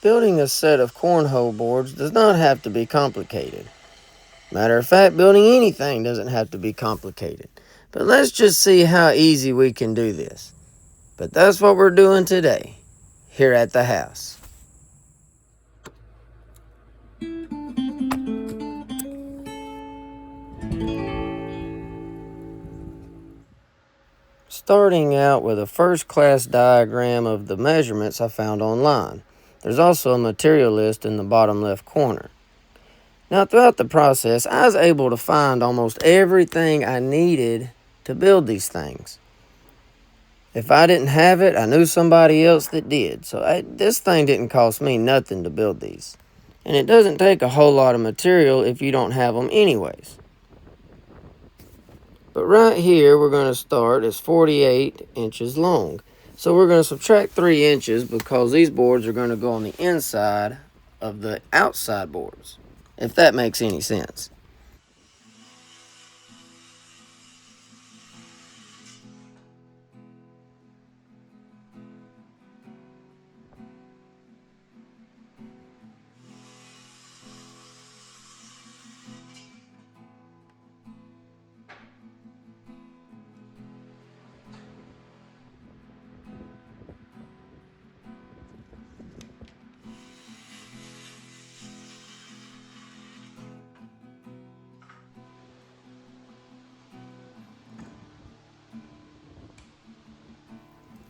Building a set of cornhole boards does not have to be complicated. Matter of fact, building anything doesn't have to be complicated. But let's just see how easy we can do this. But that's what we're doing today, here at the house. Starting out with a first-class diagram of the measurements I found online. There's also a material list in the bottom left corner. Now, throughout the process, I was able to find almost everything I needed to build these things. If I didn't have it, I knew somebody else that did. So this thing didn't cost me nothing to build these. And it doesn't take a whole lot of material if you don't have them anyways. But right here, we're going to start as 48 inches long. So we're going to subtract 3 inches because these boards are going to go on the inside of the outside boards, if that makes any sense.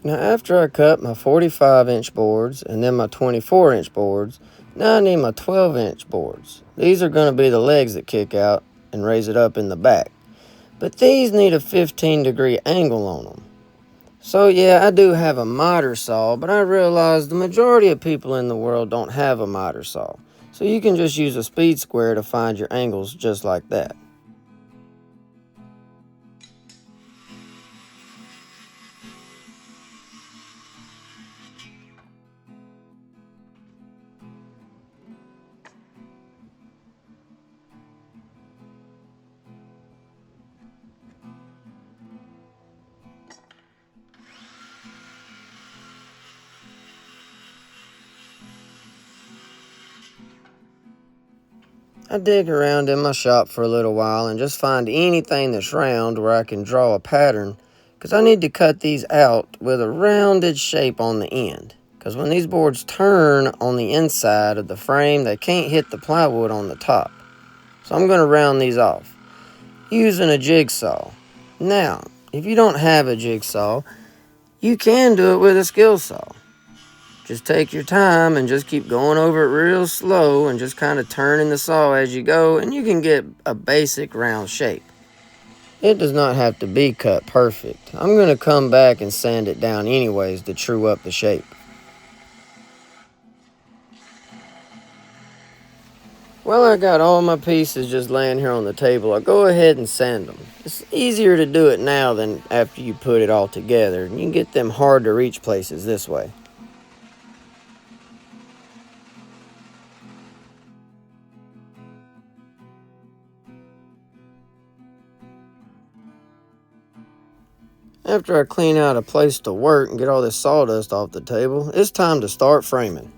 Now after I cut my 45-inch boards and then my 24-inch boards, now I need my 12-inch boards. These are going to be the legs that kick out and raise it up in the back. But these need a 15-degree angle on them. So yeah, I do have a miter saw, but I realize the majority of people in the world don't have a miter saw. So you can just use a speed square to find your angles just like that. I dig around in my shop for a little while and just find anything that's round where I can draw a pattern, because I need to cut these out with a rounded shape on the end. Because when these boards turn on the inside of the frame, they can't hit the plywood on the top. So I'm going to round these off using a jigsaw. Now, if you don't have a jigsaw, you can do it with a skill saw. Just take your time and just keep going over it real slow and just kind of turning the saw as you go, and you can get a basic round shape. It does not have to be cut perfect. I'm going to come back and sand it down anyways to true up the shape. While I got all my pieces just laying here on the table, I'll go ahead and sand them. It's easier to do it now than after you put it all together, and you can get them hard to reach places this way. After I clean out a place to work and get all this sawdust off the table, it's time to start framing.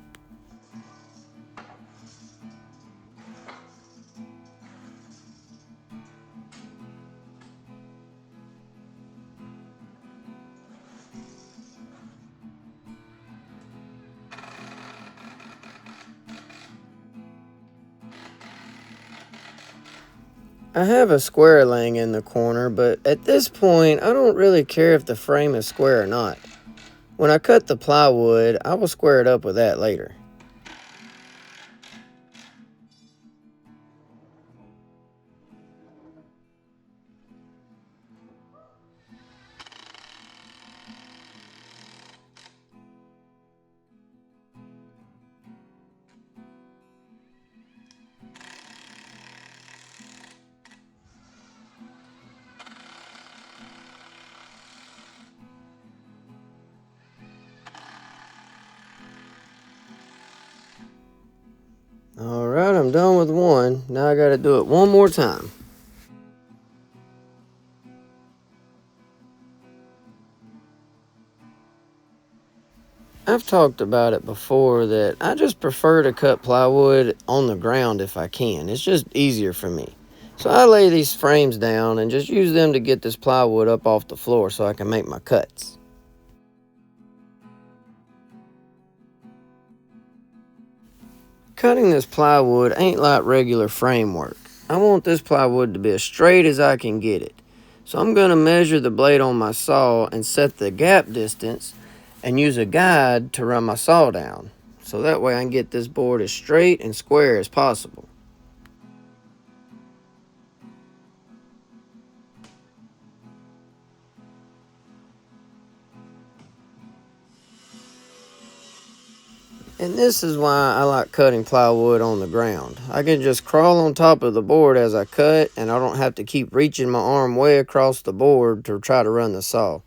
I have a square laying in the corner, but at this point, I don't really care if the frame is square or not. When I cut the plywood, I will square it up with that later. Alright, I'm done with one. Now I gotta do it one more time. I I've talked about it before that I just prefer to cut plywood on the ground if I can. It's just easier for me. So I lay these frames down and just use them to get this plywood up off the floor so I can make my cuts. Cutting this plywood ain't like regular framework. I want this plywood to be as straight as I can get it. So I'm going to measure the blade on my saw and set the gap distance and use a guide to run my saw down. So that way I can get this board as straight and square as possible. And this is why I like cutting plywood on the ground. I can just crawl on top of the board as I cut, and I don't have to keep reaching my arm way across the board to try to run the saw.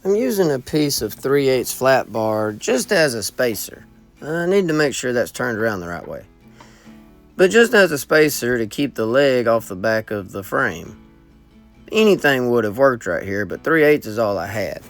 I'm using a piece of 3/8 flat bar just as a spacer. I need to make sure that's turned around the right way. But just as a spacer to keep the leg off the back of the frame. Anything would have worked right here, but 3/8 is all I had.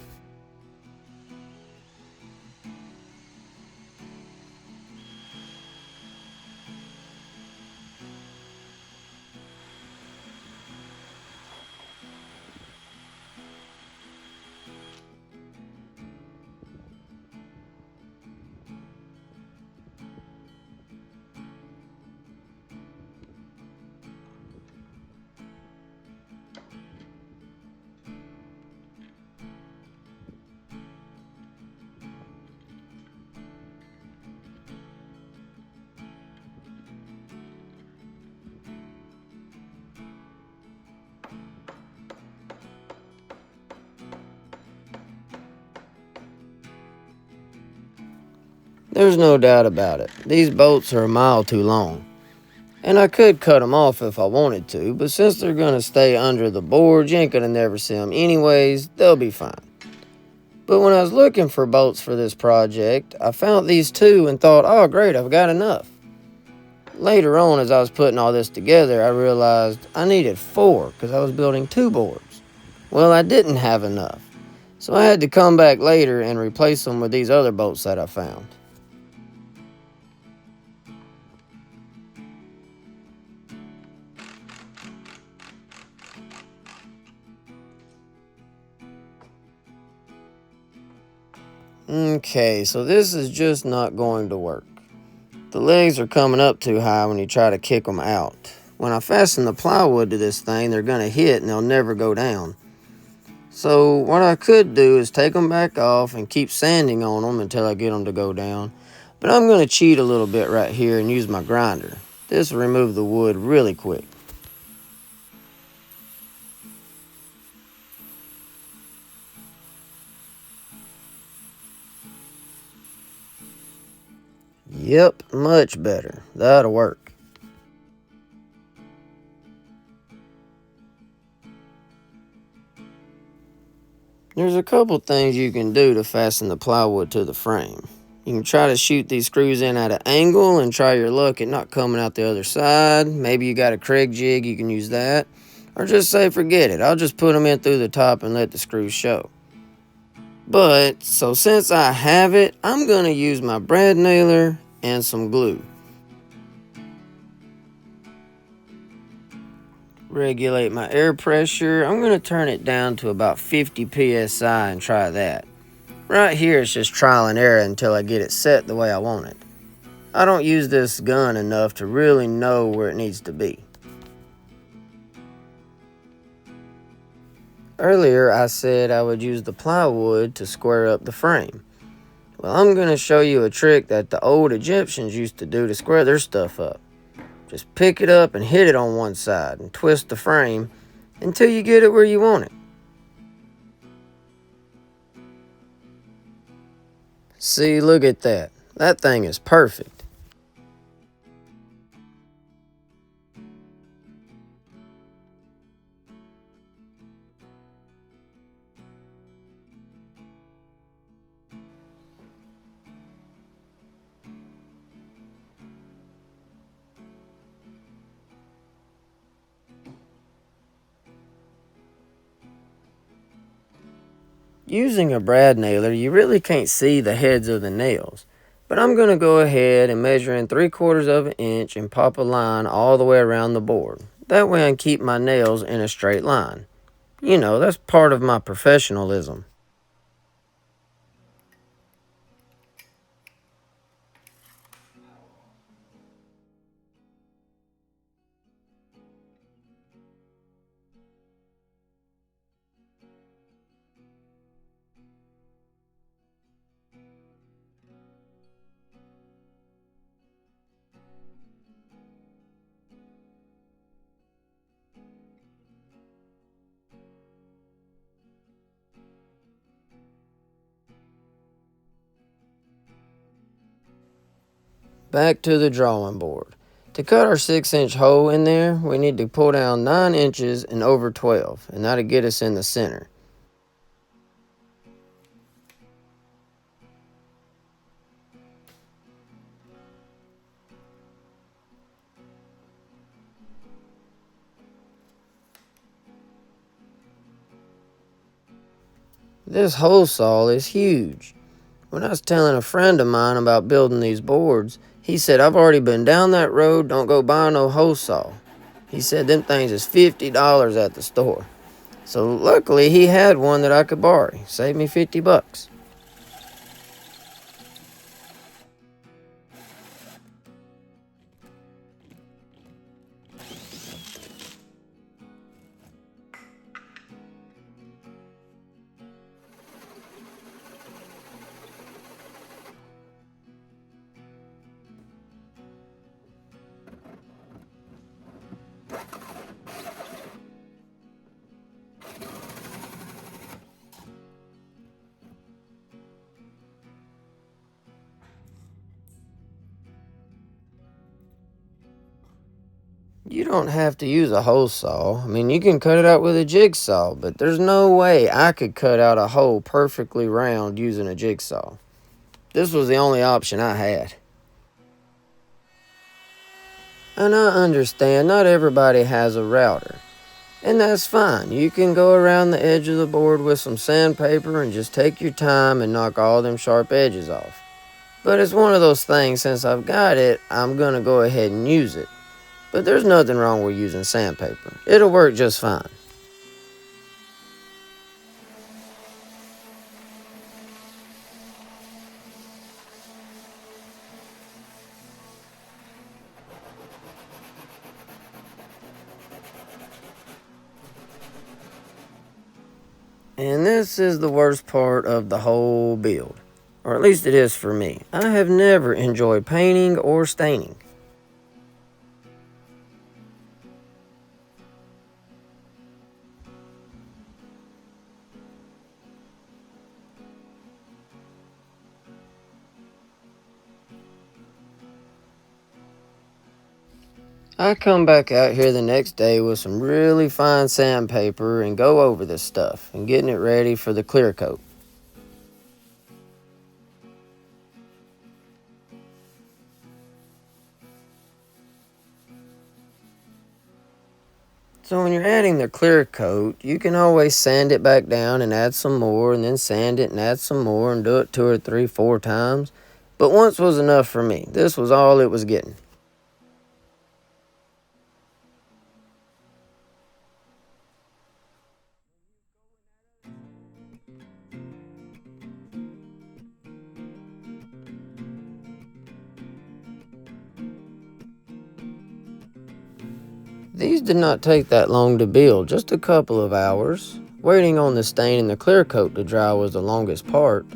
There's no doubt about it. These bolts are a mile too long. And I could cut them off if I wanted to, but since they're going to stay under the board, you ain't going to never see them anyways, they'll be fine. But when I was looking for bolts for this project, I found these two and thought, oh great, I've got enough. Later on, as I was putting all this together, I realized I needed 4 because I was building 2 boards. Well, I didn't have enough, so I had to come back later and replace them with these other bolts that I found. Okay, so this is just not going to work. The legs are coming up too high when you try to kick them out. When I fasten the plywood to this thing, they're going to hit and they'll never go down. So what I could do is take them back off and keep sanding on them until I get them to go down. But I'm going to cheat a little bit right here and use my grinder. This will remove the wood really quick. Yep, much better. That'll work. There's a couple things you can do to fasten the plywood to the frame. You can try to shoot these screws in at an angle and try your luck at not coming out the other side. Maybe you got a Craig jig, you can use that. Or just say forget it, I'll just put them in through the top and let the screws show. But, so since I have it, I'm going to use my brad nailer and some glue. Regulate my air pressure. I'm going to turn it down to about 50 psi and try that. Right here it's just trial and error until I get it set the way I want it. I don't use this gun enough to really know where it needs to be. Earlier I said I would use the plywood to square up the frame. Well, I'm going to show you a trick that the old Egyptians used to do to square their stuff up. Just pick it up and hit it on one side and twist the frame, until you get it where you want it. See, look at that. That thing is perfect. Using a brad nailer, you really can't see the heads of the nails, but I'm going to go ahead and measure in 3/4 of an inch and pop a line all the way around the board. That way I can keep my nails in a straight line. You know, that's part of my professionalism. Back to the drawing board. To cut our 6-inch hole in there, we need to pull down 9 inches and over 12, and that'll get us in the center. This hole saw is huge. When I was telling a friend of mine about building these boards, he said, "I've already been down that road, don't go buy no hole saw." He said them things is $50 at the store. So luckily he had one that I could borrow. Saved me $50. You don't have to use a hole saw. I mean, you can cut it out with a jigsaw, but there's no way I could cut out a hole perfectly round using a jigsaw. This was the only option I had. And I understand not everybody has a router, and that's fine. You can go around the edge of the board with some sandpaper and just take your time and knock all them sharp edges off. But it's one of those things, since I've got it, I'm gonna go ahead and use it. But there's nothing wrong with using sandpaper. It'll work just fine. And this is the worst part of the whole build. Or at least it is for me. I have never enjoyed painting or staining. I come back out here the next day with some really fine sandpaper and go over this stuff and getting it ready for the clear coat. So when you're adding the clear coat, you can always sand it back down and add some more, and then sand it and add some more and do it 2 or 3, 4 times. But once was enough for me. This was all it was getting. These did not take that long to build, just a couple of hours. Waiting on the stain and the clear coat to dry was the longest part.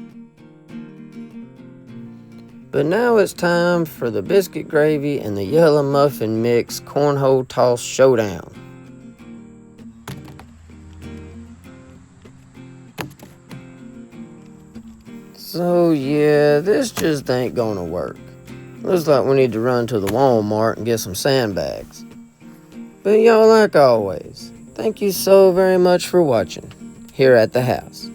But now it's time for the biscuit gravy and the yellow muffin mix cornhole toss showdown. So yeah, this just ain't gonna work. Looks like we need to run to the Walmart and get some sandbags. But y'all, like always, thank you so very much for watching here at the house.